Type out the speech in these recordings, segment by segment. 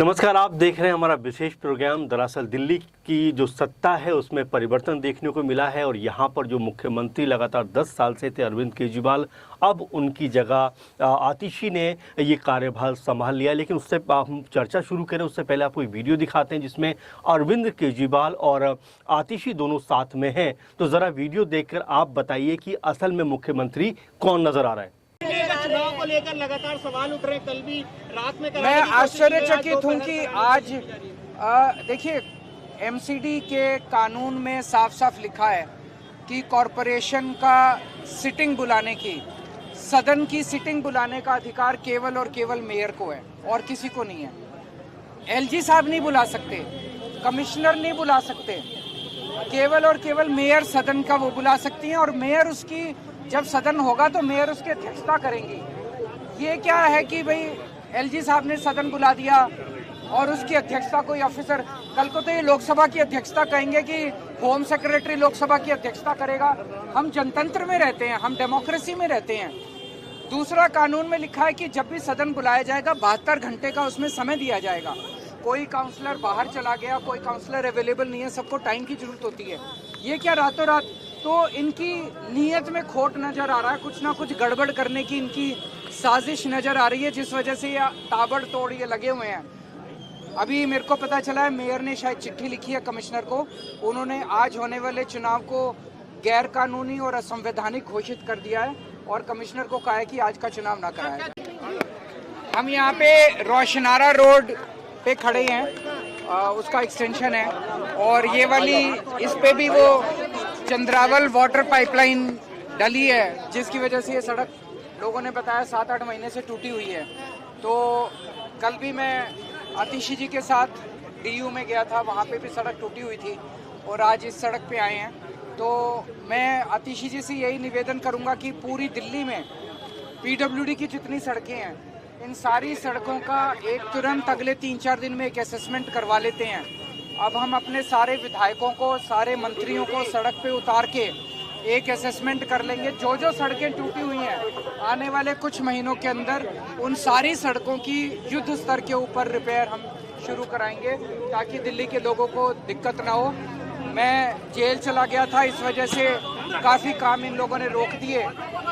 नमस्कार, आप देख रहे हैं हमारा विशेष प्रोग्राम। दरअसल दिल्ली की जो सत्ता है उसमें परिवर्तन देखने को मिला है और यहाँ पर जो मुख्यमंत्री लगातार 10 साल से थे अरविंद केजरीवाल, अब उनकी जगह आतिशी ने ये कार्यभार संभाल लिया। लेकिन उससे हम चर्चा शुरू करें उससे पहले आपको एक वीडियो दिखाते हैं जिसमें अरविंद केजरीवाल और आतिशी दोनों साथ में हैं। तो ज़रा वीडियो देखकर आप बताइए कि असल में मुख्यमंत्री कौन नज़र आ रहा है। चुनाव को लेकर लगातार सवाल उठ रहे हैं। कल भी रात में मैं आश्चर्यचकित हूं कि आज देखिए एमसीडी के कानून में साफ साफ लिखा है कि कॉरपोरेशन का सिटिंग बुलाने की, सदन की सिटिंग बुलाने का अधिकार केवल और केवल मेयर को है और किसी को नहीं है। एलजी साहब नहीं बुला सकते, कमिश्नर नहीं बुला सकते, केवल और केवल मेयर सदन का वो बुला सकती हैं और मेयर उसकी जब सदन होगा तो मेयर उसकी अध्यक्षता करेंगी। ये क्या है कि भाई एलजी साहब ने सदन बुला दिया और उसकी अध्यक्षता कोई ऑफिसर, कल को तो ये लोकसभा की अध्यक्षता कहेंगे कि होम सेक्रेटरी लोकसभा की अध्यक्षता करेगा। हम जनतंत्र में रहते हैं, हम डेमोक्रेसी में रहते हैं। दूसरा, कानून में लिखा है कि जब भी सदन बुलाया जाएगा 72 घंटे का उसमें समय दिया जाएगा। कोई काउंसलर बाहर चला गया, कोई काउंसलर अवेलेबल नहीं है, सबको टाइम की जरूरत होती है। ये क्या रातों रात, तो इनकी नीयत में खोट नजर आ रहा है, कुछ ना कुछ गड़बड़ करने की इनकी साजिश नजर आ रही है, जिस वजह से ये ताबड़तोड़ ये लगे हुए हैं। अभी मेरे को पता चला है मेयर ने शायद चिट्ठी लिखी है कमिश्नर को, उन्होंने आज होने वाले चुनाव को गैर कानूनी और असंवैधानिक घोषित कर दिया है और कमिश्नर को कहा है कि आज का चुनाव ना कराए। हम यहाँ पे रोशनारा रोड पे खड़े हैं, उसका एक्सटेंशन है और ये वाली इस पे भी वो चंद्रावल वाटर पाइपलाइन डली है जिसकी वजह से ये सड़क लोगों ने बताया 7-8 महीने से टूटी हुई है। तो कल भी मैं आतिशी जी के साथ डीयू में गया था, वहाँ पे भी सड़क टूटी हुई थी और आज इस सड़क पे आए हैं। तो मैं आतिशी जी से यही निवेदन करूँगा कि पूरी दिल्ली में पीडब्ल्यूडी की जितनी सड़कें हैं, इन सारी सड़कों का एक तुरंत अगले 3-4 दिन में एक असेसमेंट करवा लेते हैं। अब हम अपने सारे विधायकों को, सारे मंत्रियों को सड़क पे उतार के एक असेसमेंट कर लेंगे। जो जो सड़कें टूटी हुई हैं आने वाले कुछ महीनों के अंदर उन सारी सड़कों की युद्ध स्तर के ऊपर रिपेयर हम शुरू कराएंगे ताकि दिल्ली के लोगों को दिक्कत ना हो। मैं जेल चला गया था, इस वजह से काफ़ी काम इन लोगों ने रोक दिए,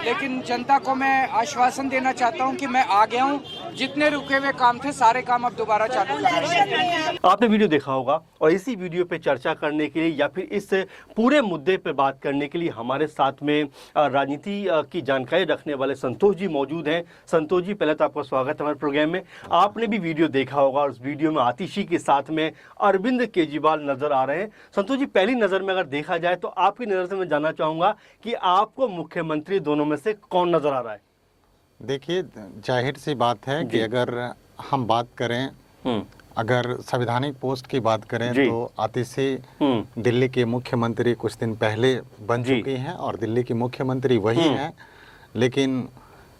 लेकिन जनता को मैं आश्वासन देना चाहता हूं कि मैं आ गया हूं। जितने रुके हुए काम थे सारे काम अब दोबारा चालू करेंगे। आपने वीडियो देखा होगा और इसी वीडियो पे चर्चा करने के लिए या फिर इस पूरे मुद्दे पे बात करने के लिए हमारे साथ में राजनीति की जानकारी रखने वाले संतोष जी मौजूद हैं। संतोष जी, पहले तो आपका स्वागत है हमारे प्रोग्राम में। आपने भी वीडियो देखा होगा और उस वीडियो में आतिशी के साथ में अरविंद केजरीवाल नजर आ रहे हैं। संतोष जी, पहली नज़र में अगर देखा जाए तो आपकी नज़र से मैं जानना चाहूँगा कि आपको मुख्यमंत्री दोनों में से कौन नजर आ रहा है? देखिए, जाहिर सी बात है कि अगर हम बात करें, अगर संवैधानिक पोस्ट की बात करें तो आतिशी दिल्ली के मुख्यमंत्री कुछ दिन पहले बन चुकी हैं और दिल्ली की मुख्यमंत्री वही हैं। लेकिन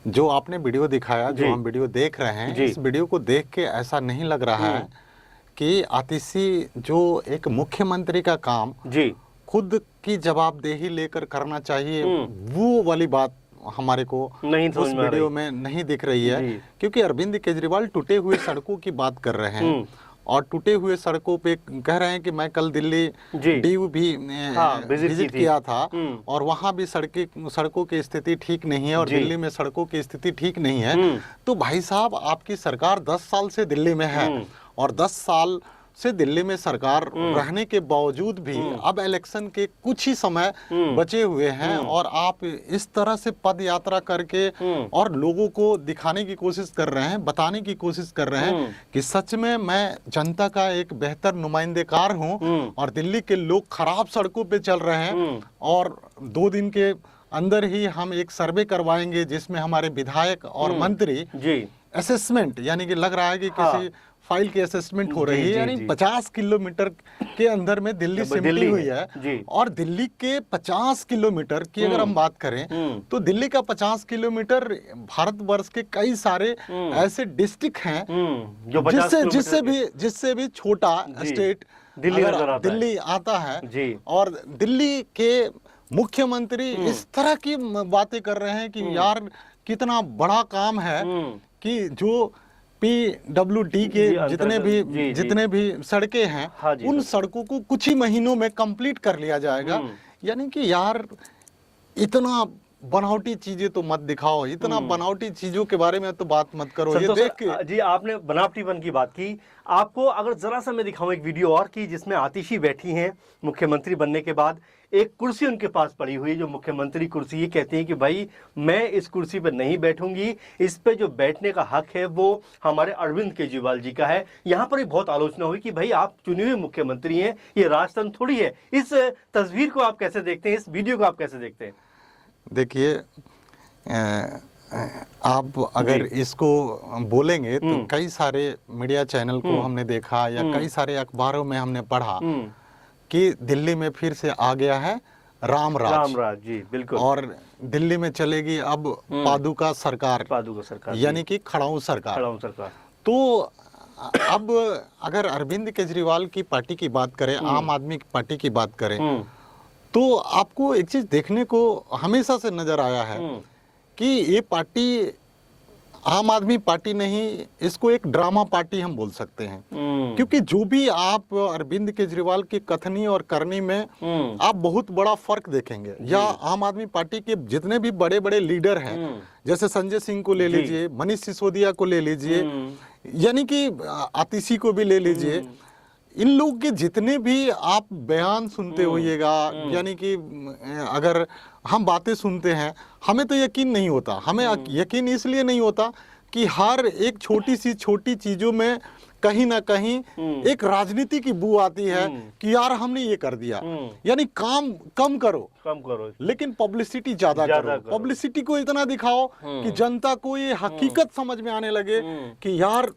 जो आपने वीडियो दिखाया, जो हम वीडियो देख रहे हैं, इस वीडियो को देख के ऐसा नहीं लग रहा है कि आतिशी जो एक मुख्यमंत्री का काम खुद की जवाबदेही लेकर करना चाहिए, वो वाली बात हमारे को उस वीडियो में नहीं दिख रही है। क्योंकि अरविंद केजरीवाल टूटे हुए सड़कों की बात कर रहे हैं और टूटे हुए सड़कों पे कह रहे हैं कि मैं कल दिल्ली डीयू भी विजिट किया था और वहां भी सड़कों की स्थिति ठीक नहीं है और दिल्ली में सड़कों की स्थिति ठीक नहीं है। तो भाई साहब, आपकी सरकार 10 साल से दिल्ली में है और 10 साल से दिल्ली में सरकार रहने के बावजूद भी अब इलेक्शन के कुछ ही समय बचे हुए हैं और आप इस तरह से पद यात्रा करके और लोगों को दिखाने की कोशिश कर रहे हैं, बताने की कोशिश कर रहे हैं कि सच में मैं जनता का एक बेहतर नुमाइंदेकार हूं और दिल्ली के लोग खराब सड़कों पे चल रहे हैं और 2 दिन के अंदर ही हम एक सर्वे करवाएंगे जिसमें हमारे विधायक और मंत्री असेसमेंट, यानी कि लग रहा है कि किसी फाइल की असेसमेंट हो रही है, यानी 50 किलोमीटर के अंदर में दिल्ली सिमटी हुई है। और दिल्ली के 50 किलोमीटर की अगर हम बात करें तो दिल्ली का 50 किलोमीटर भारतवर्ष के कई सारे ऐसे डिस्ट्रिक्ट हैं जिससे भी छोटा स्टेट दिल्ली आता है। और दिल्ली के मुख्यमंत्री इस तरह की बातें कर रहे हैं कि यार कितना बड़ा काम है कि जो PWD के जी, जितने भी सड़कें हैं, हाँ जी, उन सड़कों को कुछ ही महीनों में कंप्लीट कर लिया जाएगा। यानी कि यार इतना बनावटी चीजें तो मत दिखाओ, इतना बनावटी चीजों के बारे में तो बात मत करो। ये देख के जी, आपने बनावटीपन की बात की। आपको अगर जरा सा मैं दिखाऊं एक वीडियो और की, जिसमें आतिशी बैठी हैं मुख्यमंत्री बनने के बाद, एक कुर्सी उनके पास पड़ी हुई जो मुख्यमंत्री कुर्सी, ये कहती हैं कि भाई मैं इस कुर्सी पर नहीं बैठूंगी, इस पे जो बैठने का हक है वो हमारे अरविंद केजरीवाल जी का है। यहाँ पर भी बहुत आलोचना हुई कि भाई आप चुने हुए मुख्यमंत्री हैं, ये राजतंत्र थोड़ी है। इस तस्वीर को आप कैसे देखते हैं, इस वीडियो को आप कैसे देखते हैं? देखिए, आप अगर इसको बोलेंगे तो कई सारे मीडिया चैनल को हमने देखा या कई सारे अखबारों में हमने पढ़ा कि दिल्ली में फिर से आ गया है राम राज। जी बिल्कुल। और दिल्ली में चलेगी अब पादुका सरकार, यानी कि खड़ाऊ सरकार। तो अब अगर अरविंद केजरीवाल की पार्टी की बात करें, आम आदमी पार्टी की बात करें, तो आपको एक चीज देखने को हमेशा से नजर आया है कि ये पार्टी आम आदमी पार्टी नहीं, इसको एक ड्रामा पार्टी हम बोल सकते हैं। क्योंकि जो भी आप अरविंद केजरीवाल की कथनी और करनी में आप बहुत बड़ा फर्क देखेंगे, या आम आदमी पार्टी के जितने भी बड़े बड़े लीडर हैं, जैसे संजय सिंह को ले लीजिए, मनीष सिसोदिया को ले लीजिए, यानी कि आतिशी को भी ले लीजिए, इन लोग के जितने भी आप बयान सुनते होइएगा, यानी कि अगर हम बातें सुनते हैं, हमें तो यकीन नहीं होता। हमें यकीन इसलिए नहीं होता कि हर एक छोटी चीजों में कहीं ना कहीं एक राजनीति की बू आती है कि यार हमने ये कर दिया। यानी काम कम करो लेकिन पब्लिसिटी ज्यादा करो। पब्लिसिटी को इतना दिखाओ कि जनता को ये हकीकत समझ में आने लगे कि यार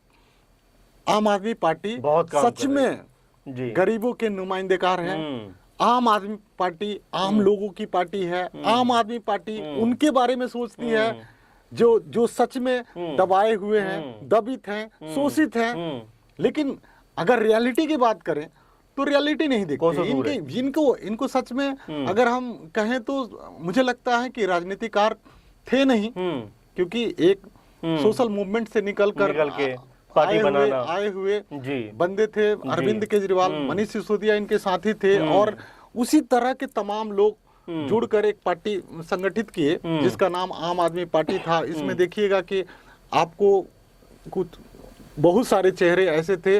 आम आदमी पार्टी सच में गरीबों के नुमाइंदेकार है। आम आदमी पार्टी आम लोगों की पार्टी है। आम आदमी पार्टी उनके बारे में सोचती है जो सच में दबाए हुए हैं, दबित हैं, शोषित हैं। लेकिन अगर रियलिटी की बात करें तो रियलिटी नहीं दिखती इनको सच में। अगर हम कहें तो मुझे लगता है कि राजनीतिकार थे नहीं, क्योंकि एक सोशल मूवमेंट से निकल के आए हुए बंदे थे। अरविंद केजरीवाल, मनीष सिसोदिया इनके साथी थे, और उसी तरह के तमाम लोग जुड़कर एक पार्टी संगठित किए जिसका नाम आम आदमी पार्टी था। इसमें देखिएगा कि आपको कुछ बहुत सारे चेहरे ऐसे थे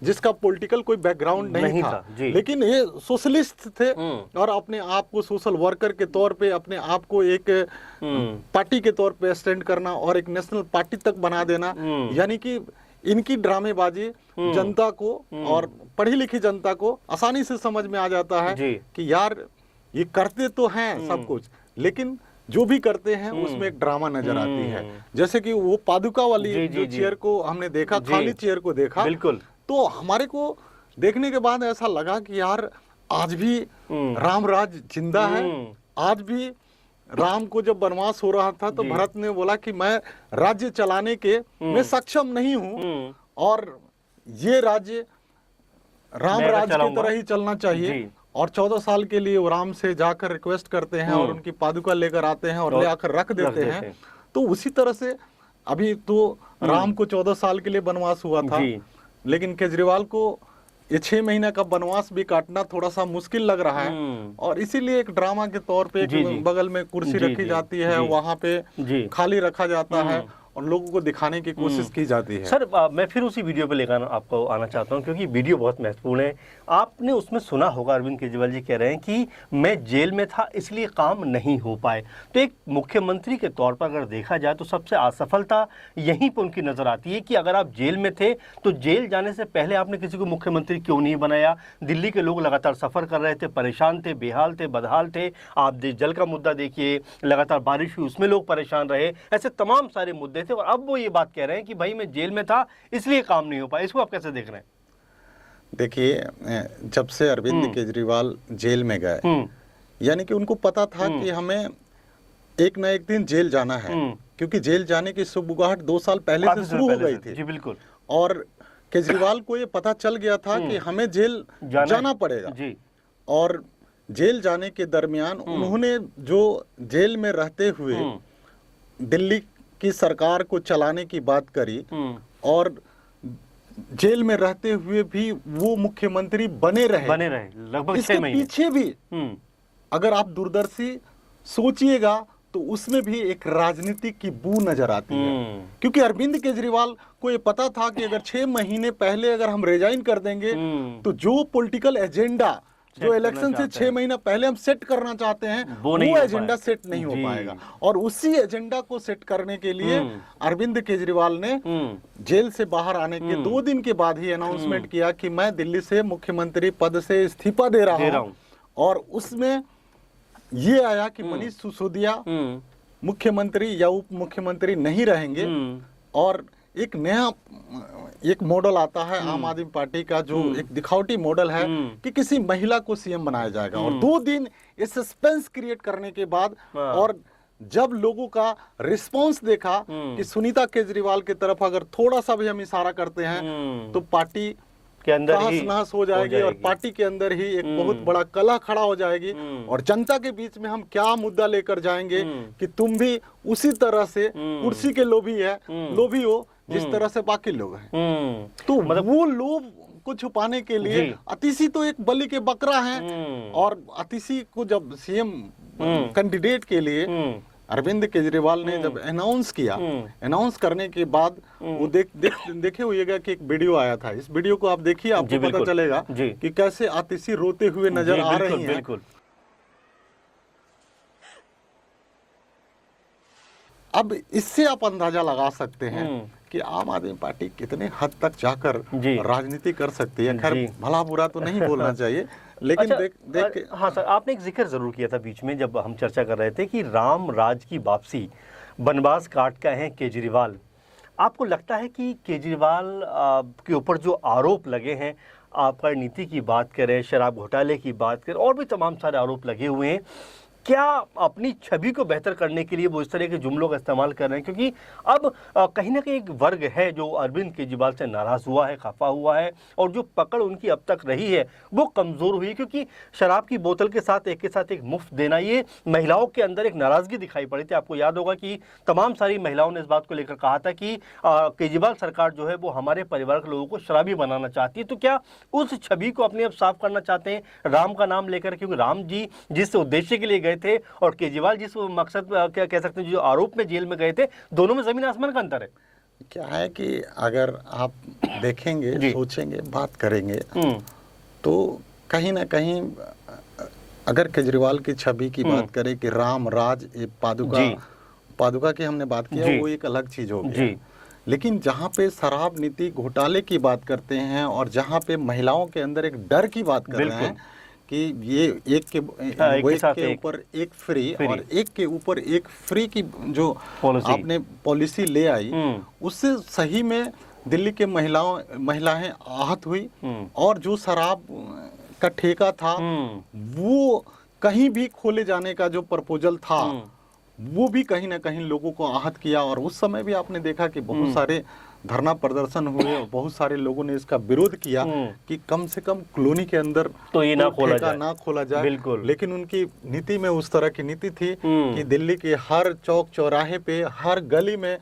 जिसका पॉलिटिकल कोई बैकग्राउंड नहीं था, लेकिन ये सोशलिस्ट थे और अपने आप को सोशल वर्कर के तौर पे, अपने आप को एक पार्टी के तौर पे स्टैंड करना और एक नेशनल पार्टी तक बना देना। यानी कि इनकी ड्रामेबाजी जनता को और पढ़ी लिखी जनता को आसानी से समझ में आ जाता है कि यार ये करते तो हैं सब कुछ, लेकिन जो भी करते हैं उसमें एक ड्रामा नजर आती है। जैसे कि वो पादुका वाली जो चेयर को हमने देखा, खाली चेयर को देखा, बिल्कुल, तो हमारे को देखने के बाद ऐसा लगा कि यार आज भी राम राज जिंदा है। आज भी राम को जब वनवास हो रहा था तो भरत ने बोला कि मैं राज्य चलाने के मैं सक्षम नहीं हूं, और ये राज्य राम राज की तरह ही चलना चाहिए। और 14 साल के लिए वो राम से जाकर रिक्वेस्ट करते हैं और उनकी पादुका लेकर आते हैं और ले आकर रख देते हैं। तो उसी तरह से अभी तो राम को 14 साल के लिए वनवास हुआ था, लेकिन केजरीवाल को ये 6 महीने का वनवास भी काटना थोड़ा सा मुश्किल लग रहा है। और इसीलिए एक ड्रामा के तौर पे बगल में कुर्सी रखी जाती है, वहां पे खाली रखा जाता है और लोगों को दिखाने की कोशिश की जाती है। सर मैं फिर उसी वीडियो पे लेकर आपको आना चाहता हूं, क्योंकि वीडियो बहुत महत्वपूर्ण है। आपने उसमें सुना होगा अरविंद केजरीवाल जी कह रहे हैं कि मैं जेल में था इसलिए काम नहीं हो पाए। तो एक मुख्यमंत्री के तौर पर अगर देखा जाए तो सबसे असफलता यहीं पर उनकी नजर आती है कि अगर आप जेल में थे तो जेल जाने से पहले आपने किसी को मुख्यमंत्री क्यों नहीं बनाया। दिल्ली के लोग लगातार सफर कर रहे थे, परेशान थे, बेहाल थे, बदहाल थे। आप जल का मुद्दा देखिए, लगातार बारिश हुई उसमें लोग परेशान रहे, ऐसे तमाम सारे मुद्दे थे। और अब वो ये बात कह रहे हैं कि भाई मैं जेल में था इसलिए काम नहीं हो पाया। इसको आप कैसे देख रहे हैं? देखिए, जब से अरविंद केजरीवाल जेल में गए, यानी कि उनको पता था कि हमें एक ना एक दिन जेल जाना है, क्योंकि जेल जाने की सुगबुगाहट 2 साल पहले से शुरू हो गई थी। जी बिल्कुल। और केजरीवाल को ये पता चल गया था कि हमें जेल जाना पड़ेगा। जी। और जेल जाने के दरमियान उन्होंने जो जेल में रहते हुए दिल्ली की सरकार को चलाने की बात करी और जेल में रहते हुए भी वो मुख्यमंत्री बने रहे लगभग 6 इसके महीने। पीछे भी अगर आप दूरदर्शी सोचिएगा तो उसमें भी एक राजनीति की बू नजर आती है, क्योंकि अरविंद केजरीवाल को ये पता था कि अगर 6 महीने पहले अगर हम रिजाइन कर देंगे तो जो पॉलिटिकल एजेंडा जो इलेक्शन से 6 महीना पहले हम सेट करना चाहते हैं वो एजेंडा सेट नहीं हो पाएगा। और उसी एजेंडा को सेट करने के लिए अरविंद केजरीवाल ने जेल से बाहर आने के 2 दिन के बाद ही अनाउंसमेंट किया कि मैं दिल्ली से मुख्यमंत्री पद से इस्तीफा दे रहा हूं। और उसमें ये आया कि मनीष सिसोदिया मुख्यमंत्री या उप मुख्यमंत्री नहीं रहेंगे और एक नया एक मॉडल आता है आम आदमी पार्टी का जो एक दिखावटी मॉडल है कि किसी महिला को सीएम बनाया जाएगा। और 2 दिन ये सस्पेंस क्रिएट करने के बाद और जब लोगों का रिस्पांस देखा कि सुनीता केजरीवाल की तरफ अगर थोड़ा सा भी हम इशारा करते हैं तो पार्टी के अंदर ही नाश हो जाएगी और पार्टी के अंदर ही एक बहुत बड़ा कलह खड़ा हो जाएगी और जनता के बीच में हम क्या मुद्दा लेकर जाएंगे कि तुम भी उसी तरह से कुर्सी के लोभी हो जिस तरह से बाकी लोग हैं। तो मतलब वो लोभ को छुपाने के लिए अतिशी तो एक बलि के बकरा हैं और अतिशी को जब सीएम कैंडिडेट के लिए अरविंद केजरीवाल ने जब अनाउंस किया, अनाउंस करने के बाद वो देखे हुएगा कि एक वीडियो आया था। इस वीडियो को आप देखिए, आपको पता चलेगा कि कैसे आतिशी रोते हुए नजर आ रही हैं। अब इससे आप अंदाजा लगा सकते हैं कि आम आदमी पार्टी कितने हद तक जाकर राजनीति कर सकती है। खैर भला बुरा तो नहीं बोलना चाहिए, लेकिन अच्छा, हाँ सर, आपने एक जिक्र जरूर किया था बीच में जब हम चर्चा कर रहे थे कि राम राज की वापसी, बनवास काट का है केजरीवाल। आपको लगता है कि केजरीवाल के ऊपर जो आरोप लगे हैं, आप नीति की बात करें, शराब घोटाले की बात करें, और भी तमाम सारे आरोप लगे हुए हैं, क्या अपनी छवि को बेहतर करने के लिए वो इस तरह के जुमलों का इस्तेमाल कर रहे हैं? क्योंकि अब कहीं ना कहीं एक वर्ग है जो अरविंद केजरीवाल से नाराज हुआ है, खफा हुआ है, और जो पकड़ उनकी अब तक रही है वो कमज़ोर हुई, क्योंकि शराब की बोतल के साथ एक मुफ्त देना, ये महिलाओं के अंदर एक नाराज़गी दिखाई पड़ी थी। आपको याद होगा कि तमाम सारी महिलाओं ने इस बात को लेकर कहा था कि केजरीवाल सरकार जो है वो हमारे परिवार के लोगों को शराबी बनाना चाहती है। तो क्या उस छवि को अपने आप साफ करना चाहते हैं राम का नाम लेकर? क्योंकि राम जी जिस उद्देश्य के लिए थे और केजरीवाल जिस मकसद क्या कह सकते हैं जो आरोप में जेल में गए थे, दोनों में जमीन आसमान का अंतर है। क्या है कि अगर आप देखेंगे, सोचेंगे, बात करेंगे तो कहीं ना कहीं अगर केजरीवाल की छवि की बात करें कि राम राज पादुका की हमने बात किया, वो एक अलग चीज होगी। लेकिन जहाँ पे शराब नीति घोटाले की बात करते हैं और जहाँ पे महिलाओं के अंदर एक डर की बात कर रहे हैं कि ये एक के ऊपर एक फ्री और एक के ऊपर एक फ्री की जो आपने पॉलिसी ले आई, उससे सही में दिल्ली के महिलाएं आहत हुई। और जो शराब का ठेका था वो कहीं भी खोले जाने का जो प्रपोजल था वो भी कहीं ना कहीं लोगों को आहत किया। और उस समय भी आपने देखा कि बहुत सारे धरना प्रदर्शन हुए और बहुत सारे लोगों ने इसका विरोध किया कि कम से कम कॉलोनी के अंदर तो ये ना खोला जाए। बिल्कुल। लेकिन उनकी नीति में उस तरह की नीति थी कि दिल्ली के हर चौक चौराहे पे, हर गली में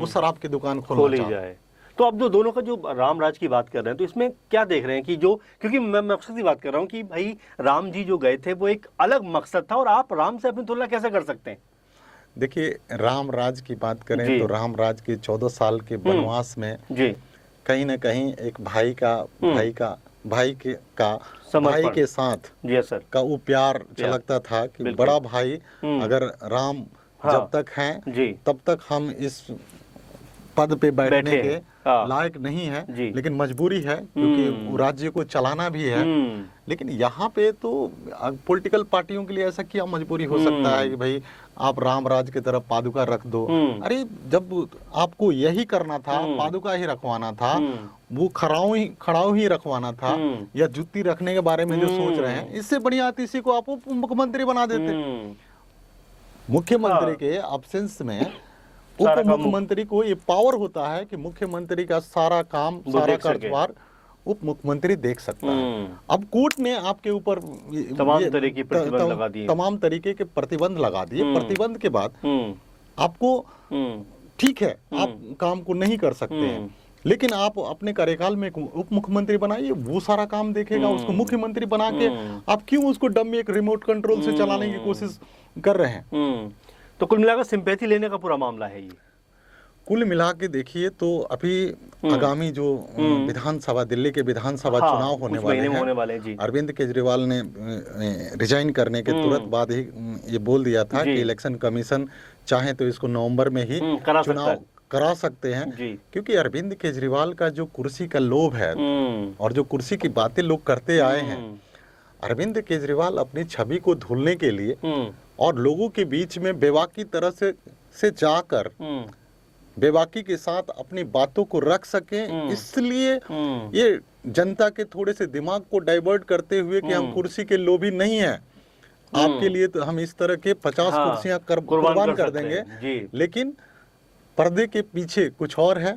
उस शराब की दुकान खोली जाए। तो अब जो दोनों का जो राम राज की बात कर रहे हैं, तो इसमें क्या देख रहे हैं कि जो, क्योंकि मैं मकसद की बात कर रहा हूँ कि भाई राम जी जो गए थे वो एक अलग मकसद था, और आप राम से अपनी तुलना कैसे कर सकते हैं? देखिए, राम राज की बात करें तो राम राज के 14 साल के वनवास में कहीं ना कहीं एक भाई के साथ का वो प्यार झलकता था कि बड़ा भाई अगर राम जब तक हैं तब तक हम इस पद पे बैठने के लायक नहीं है, लेकिन मजबूरी है क्योंकि राज्य को चलाना भी है। लेकिन यहाँ पे तो पॉलिटिकल पार्टियों के लिए ऐसा क्या मजबूरी हो सकता है कि भाई आप राम राज की तरफ पादुका रख दो? अरे जब आपको यही करना था, पादुका ही रखवाना था, वो खड़ाऊ ही रखवाना था, या जुत्ती रखने के बारे में जो सोच रहे हैं, इससे बढ़िया इसी को आप मुख्यमंत्री बना देते। मुख्यमंत्री के एब्सेंस में उप मुख्यमंत्री को ये पावर होता है कि मुख्यमंत्री का सारा काम, सारा कार्यभार उप मुख्यमंत्री देख सकता है। अब कोर्ट ने आपके ऊपर तमाम तरीके के प्रतिबंध लगा दिए। प्रतिबंध के बाद आपको ठीक है, आप काम को नहीं कर सकते हैं, लेकिन आप अपने कार्यकाल में एक उप मुख्यमंत्री बनाइए, वो सारा काम देखेगा। उसको मुख्यमंत्री बना के आप क्यों उसको डमी एक रिमोट कंट्रोल से चलाने की कोशिश कर रहे हैं? तो कुल मिलाकर सिंपैथी लेने का पूरा मामला है ये। कुल मिला के देखिए तो अभी आगामी जो विधानसभा, दिल्ली के विधानसभा चुनाव होने वाले हैं, अरविंद केजरीवाल ने रिजाइन करने के तुरंत बाद ही ये बोल दिया था कि इलेक्शन कमीशन चाहे तो इसको नवंबर में ही चुनाव करा सकते हैं, क्योंकि अरविंद केजरीवाल का जो कुर्सी का लोभ है और जो कुर्सी की बातें लोग करते आए हैं, अरविंद केजरीवाल अपनी छवि को धुलने के लिए और लोगों के बीच में बेबाकी तरह से जाकर बेबाकी के साथ अपनी बातों को रख सके, इसलिए ये जनता के थोड़े से दिमाग को डाइवर्ट करते हुए कि हम कुर्सी के लोभी नहीं हैं, आपके लिए तो हम इस तरह के 50 कुर्सियां कुर्बान कर देंगे, लेकिन पर्दे के पीछे कुछ और है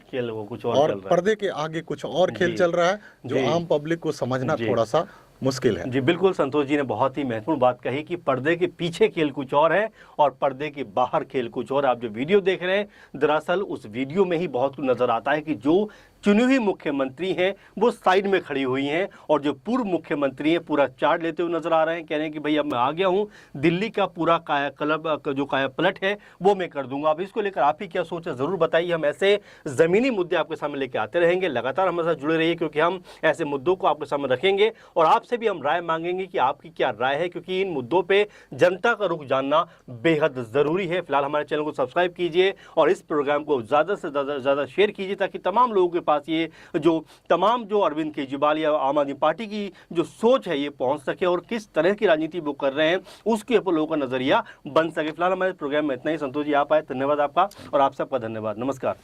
और पर्दे के आगे कुछ और खेल चल रहा है, जो आम पब्लिक को समझना थोड़ा सा मुश्किल है। जी बिल्कुल, संतोष जी ने बहुत ही महत्वपूर्ण बात कही कि पर्दे के पीछे खेल कुछ और है और पर्दे के बाहर खेल कुछ और। आप जो वीडियो देख रहे हैं, दरअसल उस वीडियो में ही बहुत कुछ नजर आता है कि जो चुनी हुई मुख्यमंत्री हैं वो साइड में खड़ी हुई हैं और जो पूर्व मुख्यमंत्री हैं पूरा चार्ज लेते हुए नजर आ रहे हैं, कह रहे हैं कि भाई अब मैं आ गया हूं, दिल्ली का पूरा कायाकल्प जो कायापलट है वो मैं कर दूंगा। अब इसको लेकर आप ही क्या सोच है जरूर बताइए। हम ऐसे जमीनी मुद्दे आपके सामने लेके आते रहेंगे, लगातार हमारे साथ जुड़े रहिए, क्योंकि हम ऐसे मुद्दों को आपके सामने रखेंगे और आपसे भी हम राय मांगेंगे कि आपकी क्या राय है, क्योंकि इन मुद्दों पर जनता का रुख जानना बेहद जरूरी है। फिलहाल हमारे चैनल को सब्सक्राइब कीजिए और इस प्रोग्राम को ज्यादा से ज्यादा शेयर कीजिए, ताकि तमाम लोगों के पास ये जो तमाम जो अरविंद केजरीवाल या आम आदमी पार्टी की जो सोच है ये पहुंच सके और किस तरह की राजनीति वो कर रहे हैं उसके ऊपर लोगों का नजरिया बन सके। फिलहाल हमारे प्रोग्राम में इतना ही। संतोष जी आप आए, धन्यवाद आपका, और आप सबका धन्यवाद। नमस्कार।